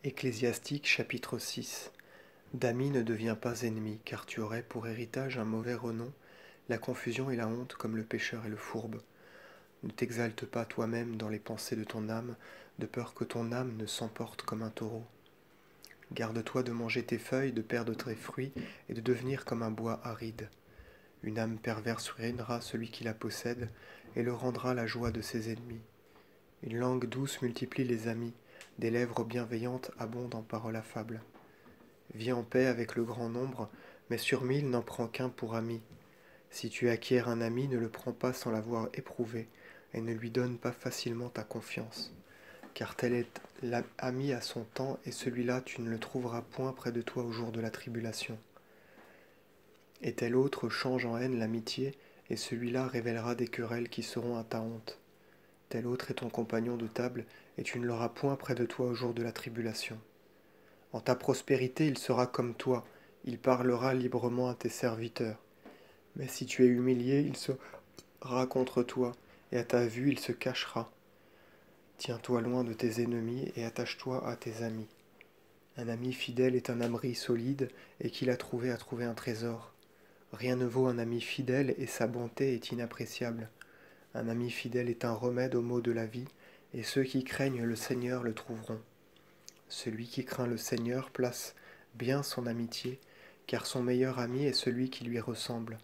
Ecclésiastique chapitre 6. D'ami ne deviens pas ennemi, car tu aurais pour héritage un mauvais renom, la confusion et la honte comme le pécheur et le fourbe. Ne t'exalte pas toi-même dans les pensées de ton âme, de peur que ton âme ne s'emporte comme un taureau. Garde-toi de manger tes feuilles, de perdre tes fruits, et de devenir comme un bois aride. Une âme perverse ruinera celui qui la possède, et le rendra la joie de ses ennemis. Une langue douce multiplie les amis, des lèvres bienveillantes abondent en paroles affables. Vis en paix avec le grand nombre, mais sur 1000 n'en prends qu'un pour ami. Si tu acquiers un ami, ne le prends pas sans l'avoir éprouvé, et ne lui donne pas facilement ta confiance. Car tel est l'ami à son temps, et celui-là tu ne le trouveras point près de toi au jour de la tribulation. Et tel autre change en haine l'amitié, et celui-là révélera des querelles qui seront à ta honte. Tel autre est ton compagnon de table, et tu ne l'auras point près de toi au jour de la tribulation. En ta prospérité, il sera comme toi, il parlera librement à tes serviteurs. Mais si tu es humilié, il sera contre toi, et à ta vue il se cachera. Tiens-toi loin de tes ennemis, et attache-toi à tes amis. Un ami fidèle est un abri solide, et qui l'a trouvé a trouvé un trésor. Rien ne vaut un ami fidèle, et sa bonté est inappréciable. Un ami fidèle est un remède aux maux de la vie, et ceux qui craignent le Seigneur le trouveront. Celui qui craint le Seigneur place bien son amitié, car son meilleur ami est celui qui lui ressemble.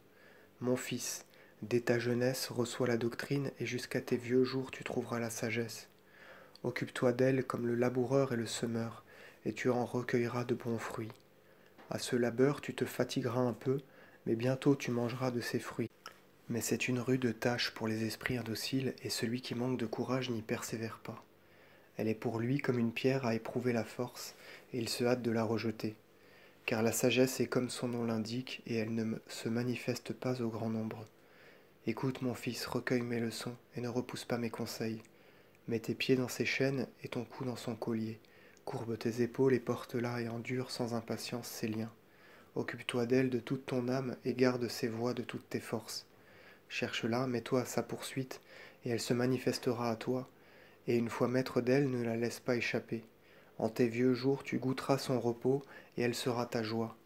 Mon fils, dès ta jeunesse reçois la doctrine, et jusqu'à tes vieux jours tu trouveras la sagesse. Occupe-toi d'elle comme le laboureur et le semeur, et tu en recueilleras de bons fruits. À ce labeur tu te fatigueras un peu, mais bientôt tu mangeras de ses fruits. Mais c'est une rude tâche pour les esprits indociles, et celui qui manque de courage n'y persévère pas. Elle est pour lui comme une pierre à éprouver la force, et il se hâte de la rejeter. Car la sagesse est comme son nom l'indique, et elle ne se manifeste pas au grand nombre. Écoute mon fils, recueille mes leçons, et ne repousse pas mes conseils. Mets tes pieds dans ses chaînes, et ton cou dans son collier. Courbe tes épaules et porte-la, et endure sans impatience ses liens. Occupe-toi d'elle de toute ton âme, et garde ses voies de toutes tes forces. Cherche-la, mets-toi à sa poursuite, et elle se manifestera à toi, et une fois maître d'elle, ne la laisse pas échapper. En tes vieux jours, tu goûteras son repos, et elle sera ta joie.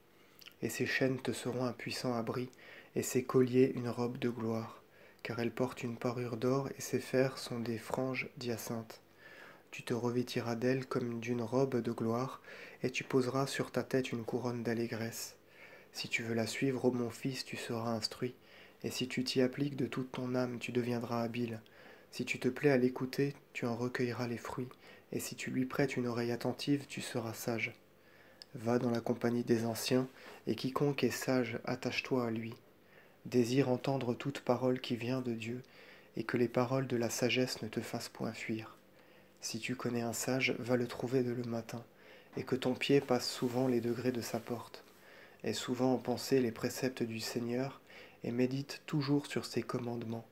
Et ses chaînes te seront un puissant abri, et ses colliers une robe de gloire, car elle porte une parure d'or, et ses fers sont des franges d'hyacinthe. Tu te revêtiras d'elle comme d'une robe de gloire, et tu poseras sur ta tête une couronne d'allégresse. Si tu veux la suivre, ô mon fils, tu seras instruit, et si tu t'y appliques de toute ton âme, tu deviendras habile. Si tu te plais à l'écouter, tu en recueilleras les fruits, et si tu lui prêtes une oreille attentive, tu seras sage. Va dans la compagnie des anciens, et quiconque est sage, attache-toi à lui. Désire entendre toute parole qui vient de Dieu, et que les paroles de la sagesse ne te fassent point fuir. Si tu connais un sage, va le trouver dès le matin, et que ton pied passe souvent les degrés de sa porte. Aie souvent en pensée les préceptes du Seigneur, et médite toujours sur ses commandements.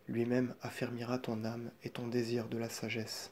Lui-même affermira ton âme et ton désir de la sagesse.